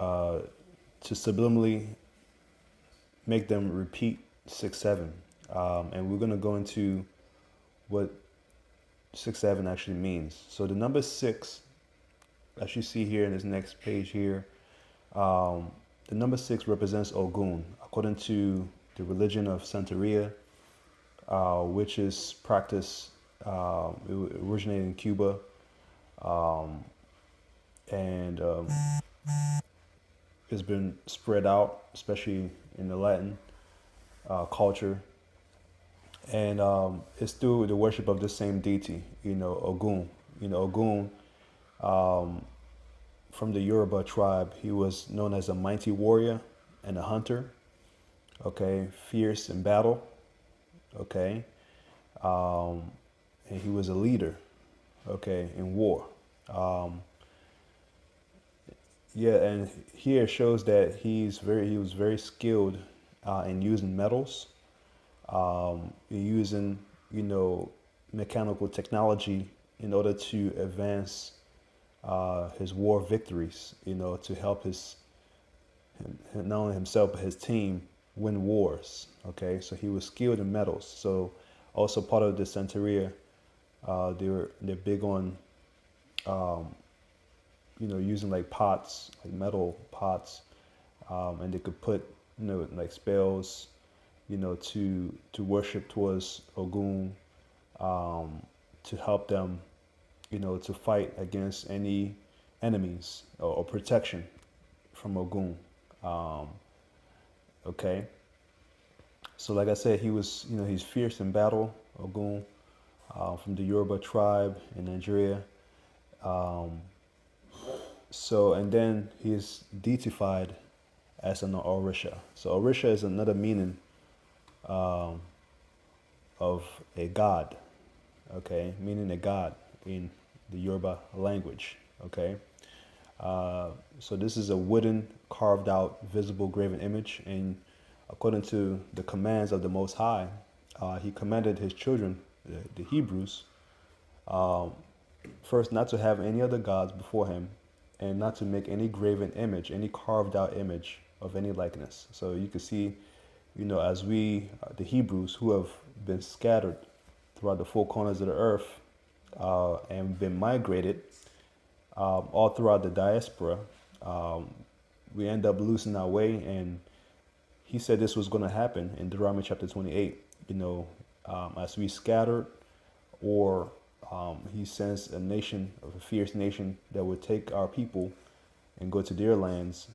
uh, to subliminally make them repeat 6-7. And we're going to go into what 6-7 actually means. So the number six, as you see here in this next page here, the number six represents Ogun, according to the religion of Santeria, which is practiced, it originated in Cuba, and it's been spread out, especially in the Latin culture. And it's through the worship of the same deity, Ogun. Ogun, from the Yoruba tribe, he was known as a mighty warrior and a hunter, okay, fierce in battle, okay, and he was a leader, okay, in war. Um, yeah, and here it shows that he was very skilled in using metals, using, mechanical technology in order to advance his war victories, to help not only himself but his team win wars. Okay, so he was skilled in metals. So also part of the Santeria, they're big on using like pots, like metal pots, and they could put like spells, to worship towards Ogun, to help them, to fight against any enemies, or protection from Ogun. Um, okay, so like I said, he was, he's fierce in battle, Ogun, from the Yoruba tribe in Nigeria. Um, so and then he's deified as an Orisha. So Orisha is another meaning of a god, okay, meaning a god in the Yoruba language, okay. So this is a wooden, carved out, visible graven image, and according to the commands of the Most High, he commanded his children, the Hebrews, first not to have any other gods before him, and not to make any graven image, any carved out image of any likeness. So you can see, as we, the Hebrews, who have been scattered throughout the four corners of the earth, and been migrated all throughout the diaspora, um, we end up losing our way. And he said this was going to happen in Deuteronomy chapter 28. As we scattered, or he sends a nation, of a fierce nation, that would take our people and go to their lands